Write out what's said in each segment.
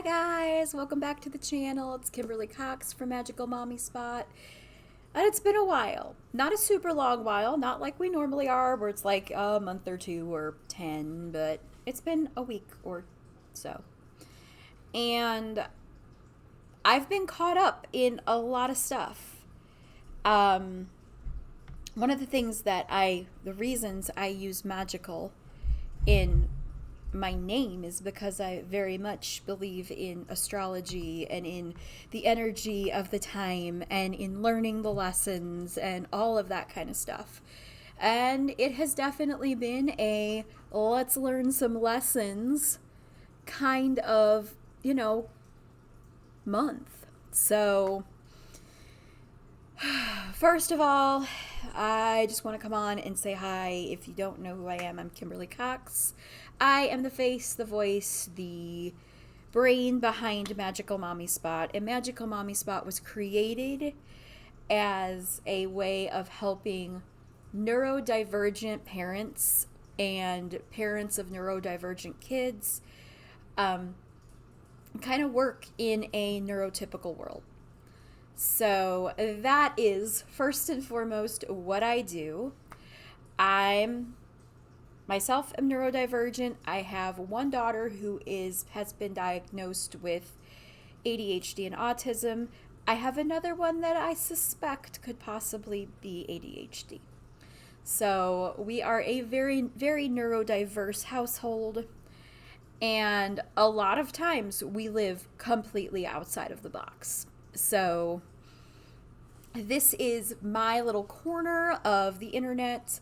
guys, welcome back to the channel. It's Kimberly Cox from Magical Mommy Spot. And it's been a while. Not a super long while, not like we normally are, where it's like a month or two or 10, but it's been a week or so. And I've been caught up in a lot of stuff. Um, One of the things the reasons I use magical in my name is because I very much believe in astrology and in the energy of the time and in learning the lessons and all of that kind of stuff. And it has definitely been a let's learn some lessons kind of, month. So, first of all, I just want to come on and say hi. If you don't know who I am, I'm Kimberly Cox. I am the face, the voice, the brain behind Magical Mommy Spot. And Magical Mommy Spot was created as a way of helping neurodivergent parents and parents of neurodivergent kids kind of work in a neurotypical world. So that is first and foremost what I do. I'm myself am neurodivergent. I have one daughter who has been diagnosed with ADHD and autism. I have another one that I suspect could possibly be ADHD. So we are a very, very neurodiverse household. And a lot of times we live completely outside of the box. So this is my little corner of the internet.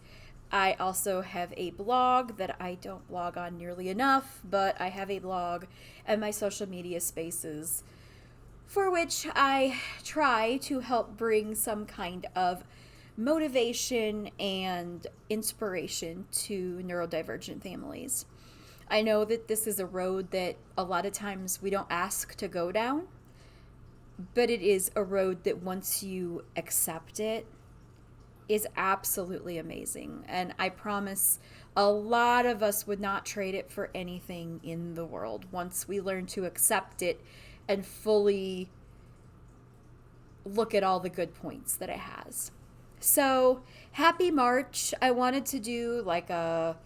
I also have a blog that I don't blog on nearly enough, but I have a blog and my social media spaces for which I try to help bring some kind of motivation and inspiration to neurodivergent families. I know that this is a road that a lot of times we don't ask to go down, but it is a road that once you accept it is absolutely amazing. And I promise a lot of us would not trade it for anything in the world once we learn to accept it and fully look at all the good points that it has. So happy March. I wanted to do like a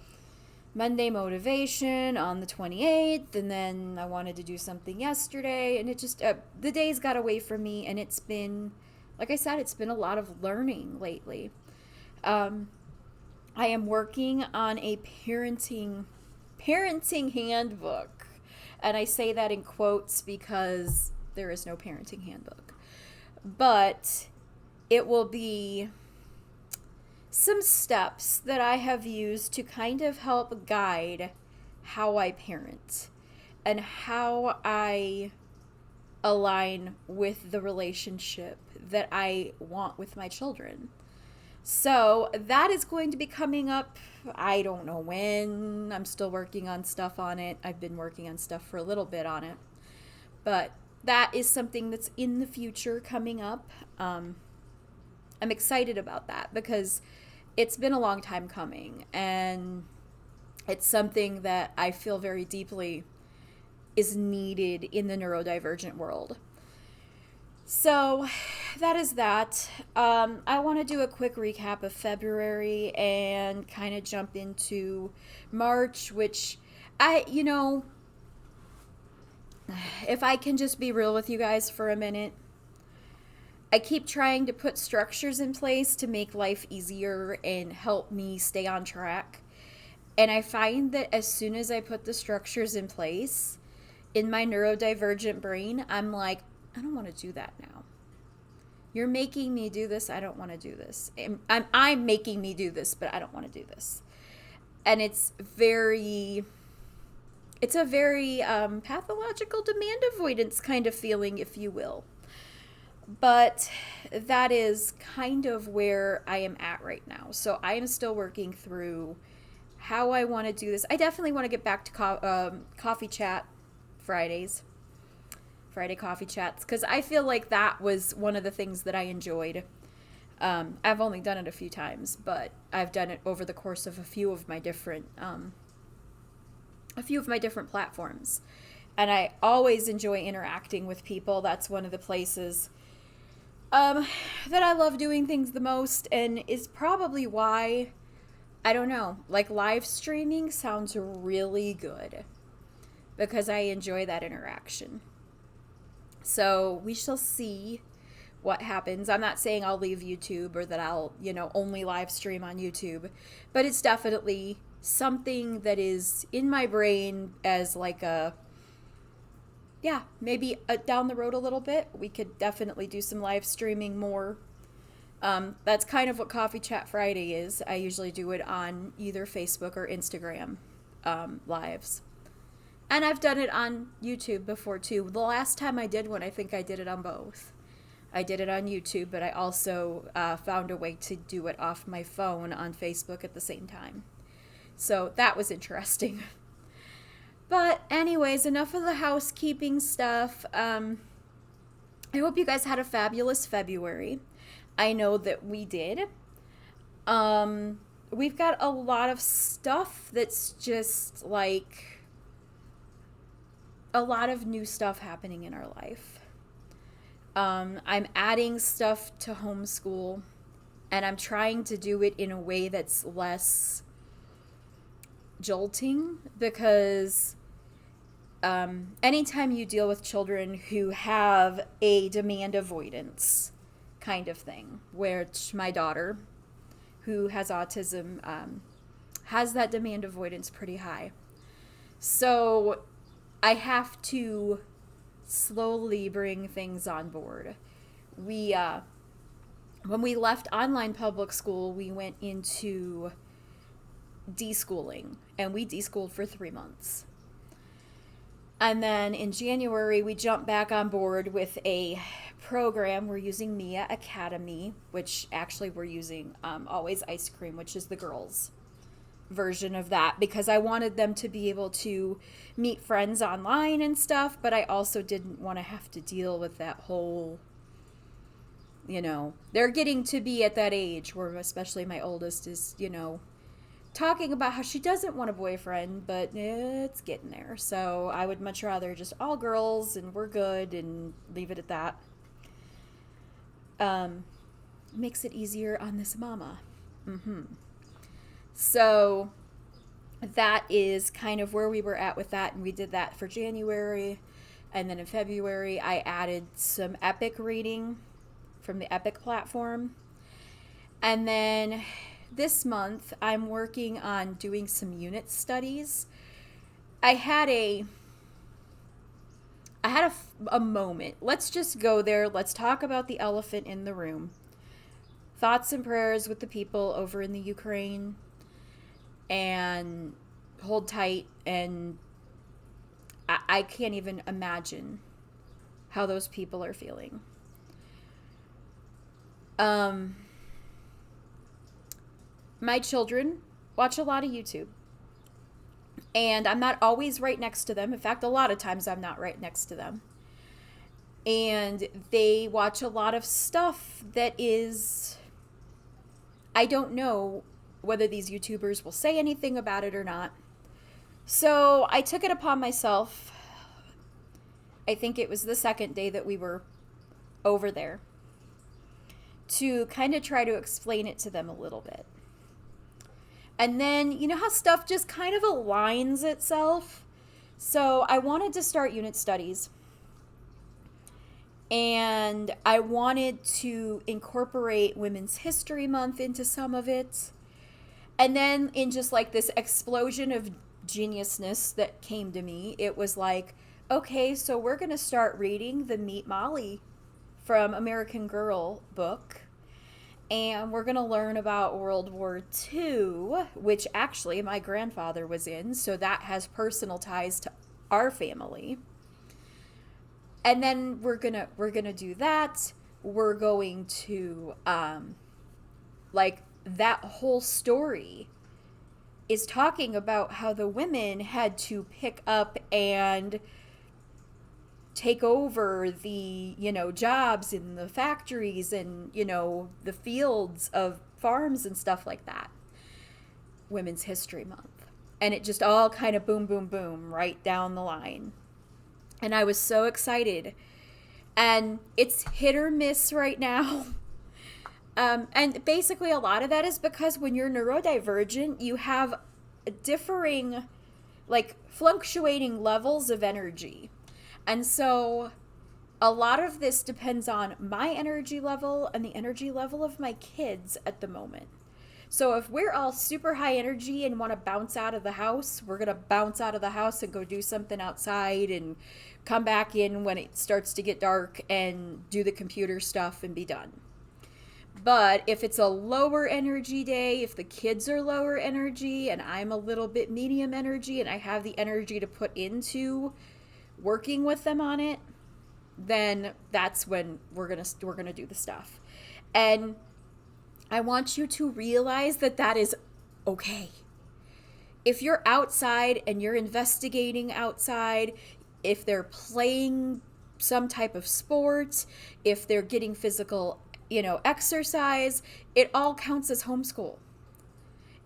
Monday motivation on the 28th, and then I wanted to do something yesterday, and it just the days got away from me, and it's been, like I said, it's been a lot of learning lately. I am working on a parenting handbook, and I say that in quotes because there is no parenting handbook, but it will be some steps that I have used to kind of help guide how I parent and how I align with the relationship that I want with my children. So that is going to be coming up. I don't know when. I'm still working on stuff on it. I've been working on stuff for a little bit on it. But that is something that's in the future coming up. I'm excited about that because it's been a long time coming, and it's something that I feel very deeply is needed in the neurodivergent world. So that is that. I want to do a quick recap of February and kind of jump into March, which if I can just be real with you guys for a minute, I keep trying to put structures in place to make life easier and help me stay on track. And I find that as soon as I put the structures in place, in my neurodivergent brain, I'm like, I don't want to do that now. You're making me do this. I don't want to do this. I'm making me do this, but I don't want to do this. And it's a very pathological demand avoidance kind of feeling, if you will. But that is kind of where I am at right now. So I am still working through how I want to do this. I definitely want to get back to coffee chat Fridays. Friday coffee chats. Because I feel like that was one of the things that I enjoyed. I've only done it a few times, but I've done it over the course of a few of my different platforms. and I always enjoy interacting with people. That's one of the places that I love doing things the most, and is probably why, I don't know, like live streaming sounds really good because I enjoy that interaction. So we shall see what happens. I'm not saying I'll leave YouTube or that I'll, only live stream on YouTube, but it's definitely something that is in my brain as like maybe down the road a little bit. We could definitely do some live streaming more. That's kind of what Coffee Chat Friday is. I usually do it on either Facebook or Instagram lives. And I've done it on YouTube before too. The last time I did one, I think I did it on both. I did it on YouTube, but I also found a way to do it off my phone on Facebook at the same time. So that was interesting. But anyways, enough of the housekeeping stuff. I hope you guys had a fabulous February. I know that we did. We've got a lot of stuff that's just like a lot of new stuff happening in our life. I'm adding stuff to homeschool, and I'm trying to do it in a way that's less jolting, because anytime you deal with children who have a demand avoidance kind of thing, which my daughter, who has autism, has that demand avoidance pretty high. So I have to slowly bring things on board. When we left online public school, we went into deschooling, and we deschooled for 3 months. And then in January, we jumped back on board with a program. We're using Mia Academy, which actually we're using Always Ice Cream, which is the girls' version of that, because I wanted them to be able to meet friends online and stuff, but I also didn't want to have to deal with that whole, they're getting to be at that age where, especially my oldest is, talking about how she doesn't want a boyfriend, but it's getting there. So I would much rather just all girls and we're good and leave it at that. Makes it easier on this mama. So that is kind of where we were at with that, and we did that for January. And then in February, I added some Epic reading from the Epic platform. And then this month, I'm working on doing some unit studies. I had a moment. Let's just go there. Let's talk about the elephant in the room. Thoughts and prayers with the people over in the Ukraine. And hold tight. And I can't even imagine how those people are feeling. My children watch a lot of YouTube. And I'm not always right next to them. In fact, a lot of times I'm not right next to them. And they watch a lot of stuff that is, I don't know whether these YouTubers will say anything about it or not. So I took it upon myself. I think it was the second day that we were over there, to kind of try to explain it to them a little bit. And then, you know how stuff just kind of aligns itself? So I wanted to start unit studies. And I wanted to incorporate Women's History Month into some of it. And then in just like this explosion of geniusness that came to me, it was like, okay, so we're going to start reading the Meet Molly from American Girl book. And we're going to learn about World War II, which actually my grandfather was in. So that has personal ties to our family. And then we're gonna do that. We're going to like that whole story is talking about how the women had to pick up and take over the, jobs in the factories and, the fields of farms and stuff like that. Women's History Month. And it just all kind of boom, boom, boom right down the line. And I was so excited. And it's hit or miss right now. And basically, a lot of that is because when you're neurodivergent, you have differing, like, fluctuating levels of energy. And so a lot of this depends on my energy level and the energy level of my kids at the moment. So if we're all super high energy and want to bounce out of the house, we're going to bounce out of the house and go do something outside and come back in when it starts to get dark and do the computer stuff and be done. But if it's a lower energy day, if the kids are lower energy and I'm a little bit medium energy and I have the energy to put into working with them on it, then that's when we're gonna do the stuff. And I want you to realize that that is okay. If you're outside and you're investigating outside, if they're playing some type of sport, if they're getting physical, exercise, it all counts as homeschool.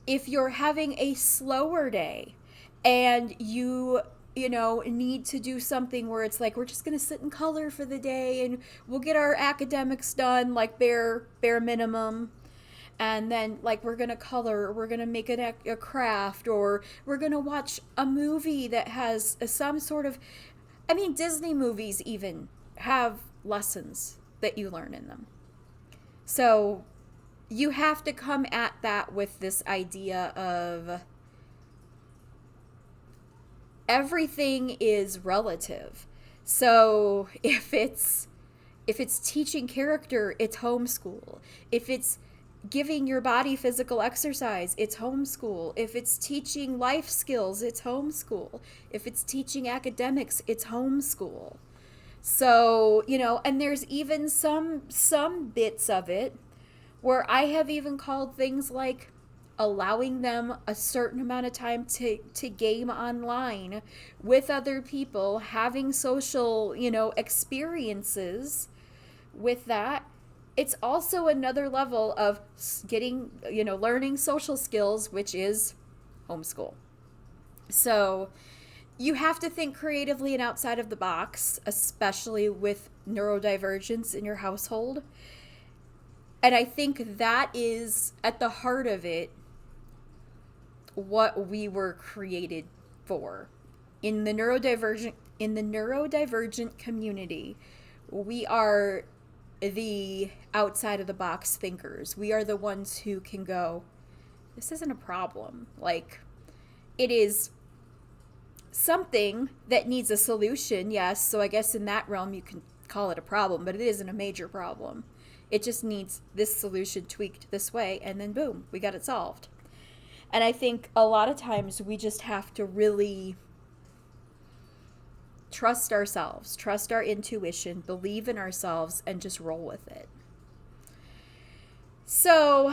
If you're having a slower day and you need to do something where it's like, we're just going to sit and color for the day and we'll get our academics done, like bare minimum. And then, like, we're going to color, or we're going to make a craft, or we're going to watch a movie that has some sort of, Disney movies even have lessons that you learn in them. So you have to come at that with this idea of everything is relative. So if it's teaching character, it's homeschool. If it's giving your body physical exercise, it's homeschool. If it's teaching life skills, it's homeschool. If it's teaching academics, it's homeschool. So, and there's even some bits of it where I have even called things like allowing them a certain amount of time to game online with other people, having social, experiences with that. It's also another level of getting, learning social skills, which is homeschool. So you have to think creatively and outside of the box, especially with neurodivergence in your household. And I think that is at the heart of it what we were created for. In the neurodivergent community, we are the outside of the box thinkers. We are the ones who can go, this isn't a problem. Like, it is something that needs a solution, yes. So I guess in that realm you can call it a problem, but it isn't a major problem. It just needs this solution tweaked this way, and then boom, we got it solved. And I think a lot of times we just have to really trust ourselves, trust our intuition, believe in ourselves, and just roll with it. So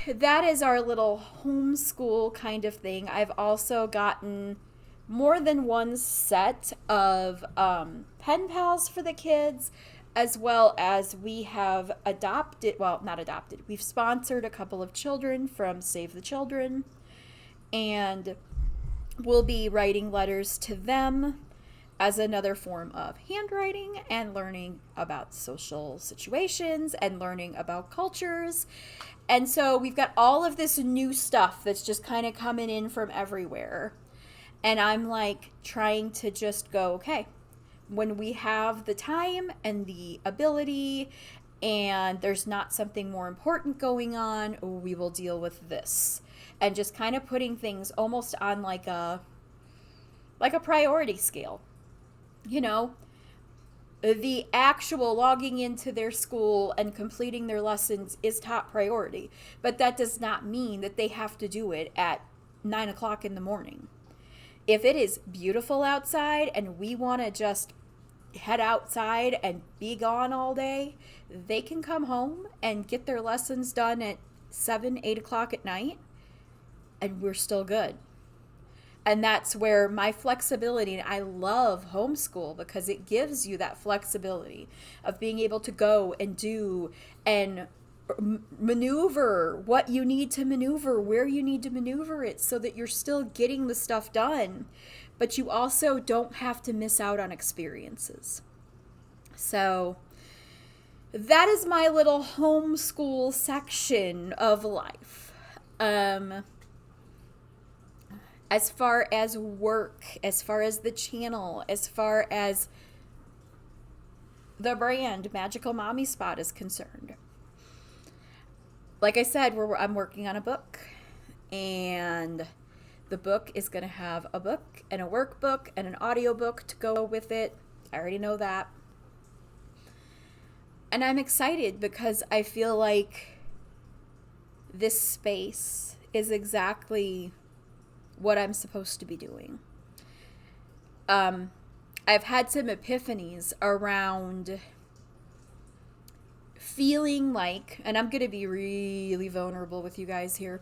that is our little homeschool kind of thing. I've also gotten more than one set of pen pals for the kids, as well as we have we've sponsored a couple of children from Save the Children, and we'll be writing letters to them as another form of handwriting and learning about social situations and learning about cultures. And so we've got all of this new stuff that's just kind of coming in from everywhere. And I'm like trying to just go, okay, when we have the time and the ability and there's not something more important going on, we will deal with this. And just kind of putting things almost on like a priority scale. The actual logging into their school and completing their lessons is top priority. But that does not mean that they have to do it at 9 o'clock in the morning. If it is beautiful outside and we want to just head outside and be gone all day, they can come home and get their lessons done at 7, 8 o'clock at night, and we're still good. And that's where my flexibility, and I love homeschool because it gives you that flexibility of being able to go and do and maneuver what you need to maneuver, where you need to maneuver it, so that you're still getting the stuff done, but you also don't have to miss out on experiences. So that is my little homeschool section of life. As far as work, as far as the channel, as far as the brand Magical Mommy Spot is concerned, like I said, I'm working on a book, and the book is going to have a book and a workbook and an audiobook to go with it. I already know that. And I'm excited because I feel like this space is exactly what I'm supposed to be doing. I've had some epiphanies around feeling like, and I'm going to be really vulnerable with you guys here.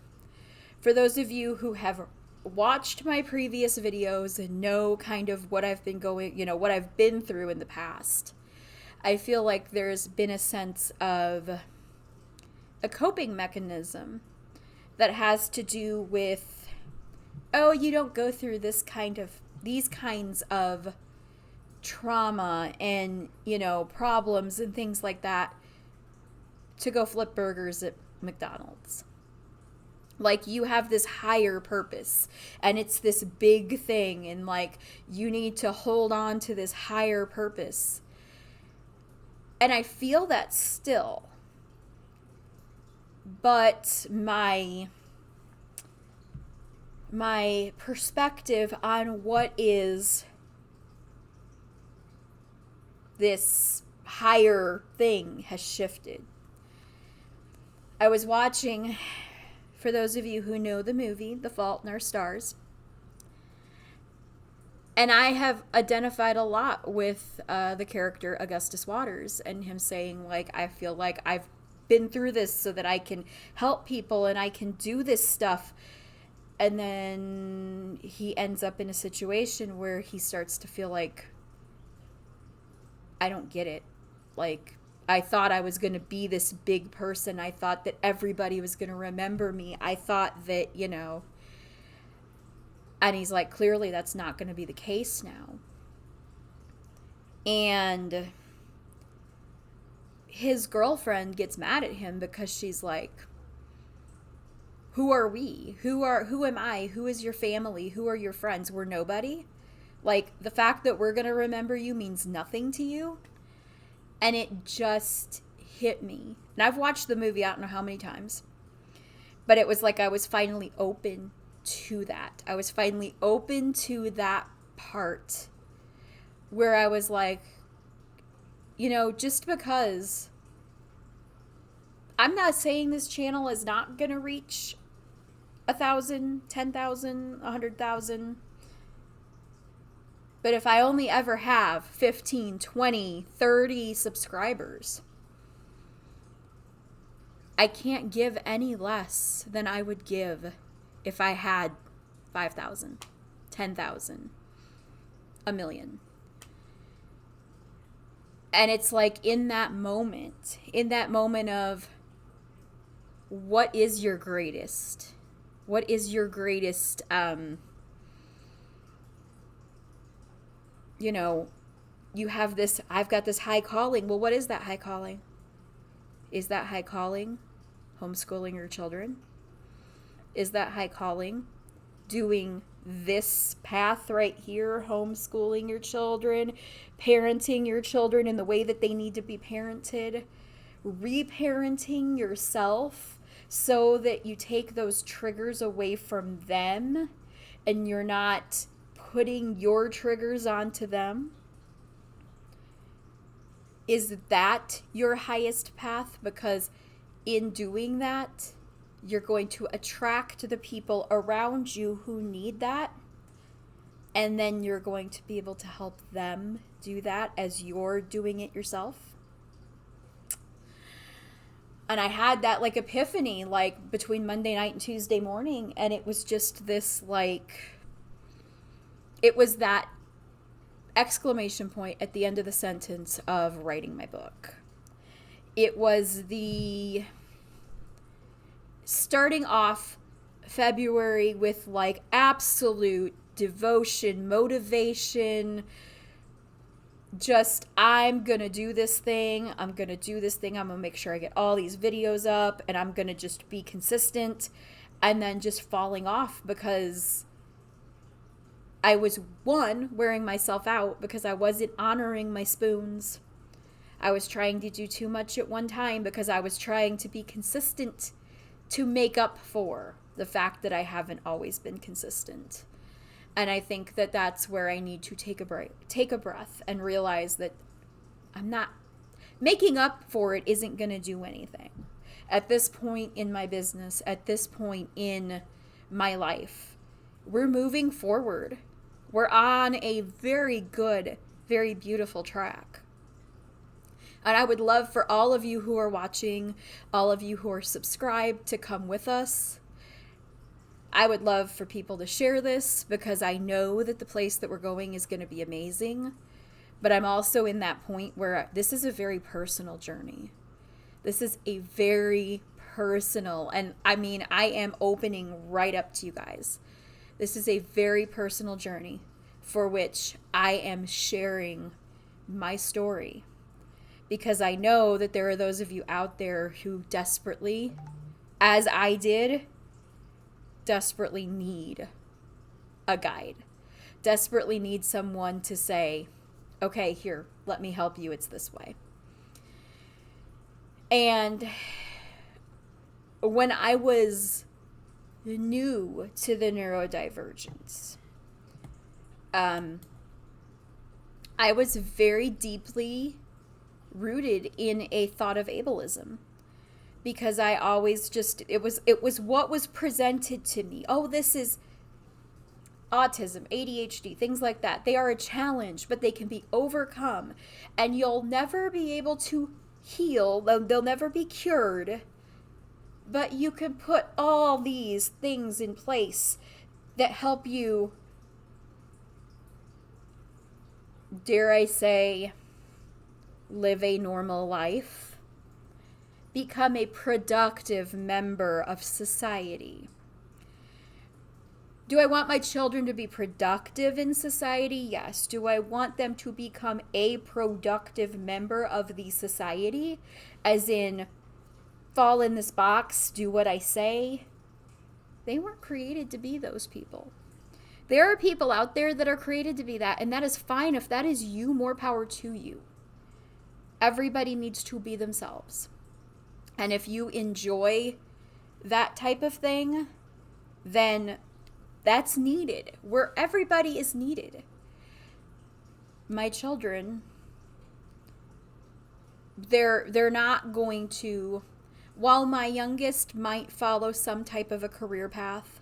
For those of you who have watched my previous videos and know kind of what I've been what I've been through in the past, I feel like there's been a sense of a coping mechanism that has to do with, oh, you don't go through these kinds of trauma and, problems and things like that to go flip burgers at McDonald's. Like, you have this higher purpose, and it's this big thing, and like, you need to hold on to this higher purpose. And I feel that still. But my perspective on what is this higher thing has shifted. I was watching, for those of you who know the movie, The Fault in Our Stars, and I have identified a lot with the character Augustus Waters and him saying, like, I feel like I've been through this so that I can help people and I can do this stuff. And then he ends up in a situation where he starts to feel like, I don't get it. Like, I thought I was going to be this big person. I thought that everybody was going to remember me. I thought that, and he's like, clearly that's not going to be the case now. And his girlfriend gets mad at him because she's like, who are we? Who am I? Who is your family? Who are your friends? We're nobody. Like, the fact that we're going to remember you means nothing to you. And it just hit me. And I've watched the movie, I don't know how many times. But it was like I was finally open to that. I was finally open to that part where I was like, just because I'm not saying this channel is not going to reach 1,000, 10,000, 100,000. But if I only ever have 15, 20, 30 subscribers, I can't give any less than I would give if I had 5,000, 10,000, a million. And it's like in that moment of, what is your greatest? What is your greatest, you have this, I've got this high calling. Well, what is that high calling? Is that high calling homeschooling your children? Is that high calling doing this path right here, homeschooling your children, parenting your children in the way that they need to be parented, reparenting yourself so that you take those triggers away from them and you're not putting your triggers onto them? Is that your highest path? Because in doing that, you're going to attract the people around you who need that. And then you're going to be able to help them do that as you're doing it yourself. And I had that like epiphany like between Monday night and Tuesday morning. And it was just this like, it was that exclamation point at the end of the sentence of writing my book. It was the starting off February with like absolute devotion, motivation, just I'm gonna do this thing. I'm gonna make sure I get all these videos up, and I'm gonna just be consistent, and then just falling off because I was, one, wearing myself out because I wasn't honoring my spoons. I was trying to do too much at one time because I was trying to be consistent to make up for the fact that I haven't always been consistent. And I think that that's where I need to take a breath, and realize that I'm not making up for it isn't going to do anything. At this point in my business, at this point in my life, we're moving forward. We're on a very good, very beautiful track. And I would love for all of you who are watching, all of you who are subscribed, to come with us. I would love for people to share this, because I know that the place that we're going is going to be amazing. But I'm also in that point where this is a very personal journey. This is a very personal, and I mean, I am opening right up to you guys. This is a very personal journey for which I am sharing my story, because I know that there are those of you out there who desperately, as I did, desperately need a guide, desperately need someone to say, okay, here, let me help you. It's this way. And when I was new to the neurodivergence, I was very deeply rooted in a thought of ableism, because I always just, it was what was presented to me. Oh, this is autism, ADHD, things like that. They are a challenge, but they can be overcome, and you'll never be able to heal. They'll never be cured, but you can put all these things in place that help you, dare I say, live a normal life, become a productive member of society. Do I want my children to be productive in society? Yes. Do I want them to become a productive member of the society? As in, fall in this box, do what I say? They weren't created to be those people. There are people out there that are created to be that, and that is fine. If that is you, more power to you. Everybody needs to be themselves. And if you enjoy that type of thing, then that's needed. Where everybody is needed. My children, they're not going to, while my youngest might follow some type of a career path,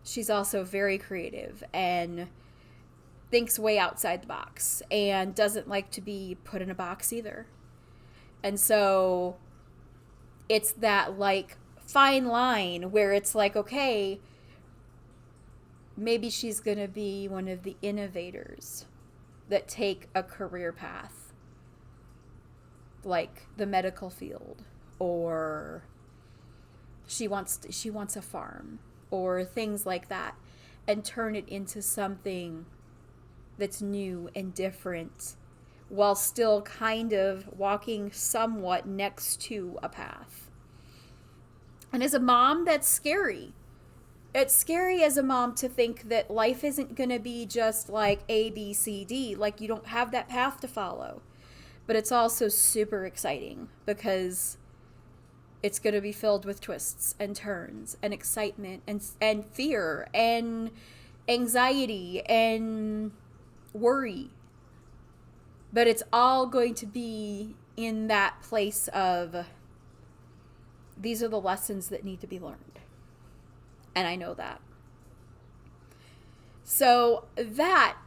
she's also very creative and thinks way outside the box and doesn't like to be put in a box either. And so it's that like fine line where it's like, okay, maybe she's going to be one of the innovators that take a career path like the medical field, or she wants a farm, or things like that, and turn it into something that's new and different, while still kind of walking somewhat next to a path. And as a mom, that's scary. It's scary as a mom to think that life isn't going to be just like A, B, C, D, like you don't have that path to follow. But it's also super exciting, because it's going to be filled with twists and turns and excitement and fear and anxiety and worry. But it's all going to be in that place of, these are the lessons that need to be learned. And I know that. So that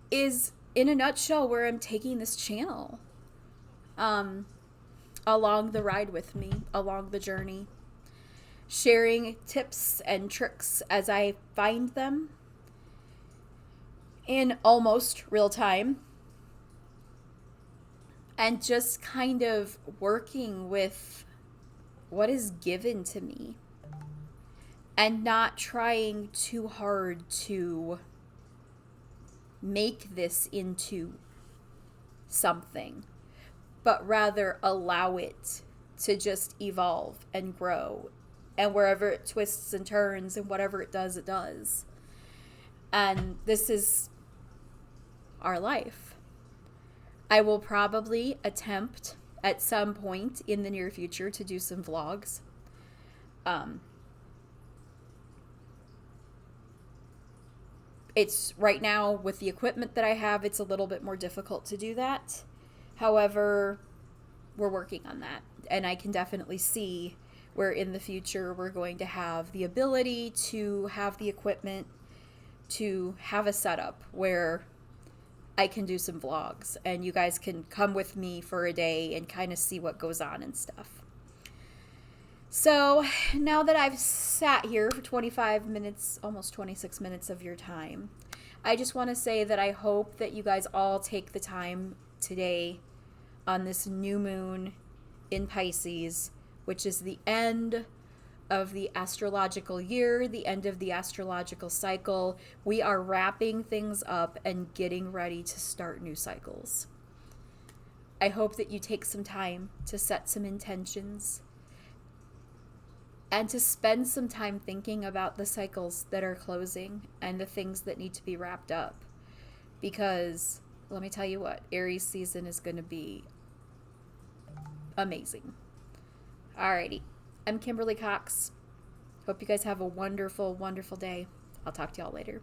is, in a nutshell, where I'm taking this channel. Along the ride with me, along the journey. Sharing tips and tricks as I find them in almost real time. And just kind of working with what is given to me. and not trying too hard to make this into something, but rather allow it to just evolve and grow. And wherever it twists and turns and whatever it does, it does. And this is our life. I will probably attempt at some point in the near future to do some vlogs. It's right now with the equipment that I have, it's a little bit more difficult to do that. However, we're working on that. And I can definitely see where in the future we're going to have the ability to have the equipment to have a setup where I can do some vlogs and you guys can come with me for a day and kind of see what goes on and stuff. So now that I've sat here for 25 minutes, almost 26 minutes of your time, I just want to say that I hope that you guys all take the time today on this new moon in Pisces, which is the end of the astrological year, the end of the astrological cycle. We are wrapping things up and getting ready to start new cycles. I hope that you take some time to set some intentions and to spend some time thinking about the cycles that are closing and the things that need to be wrapped up. Because let me tell you what, Aries season is going to be amazing. Alrighty. I'm Kimberly Cox. Hope you guys have a wonderful, wonderful day. I'll talk to y'all later.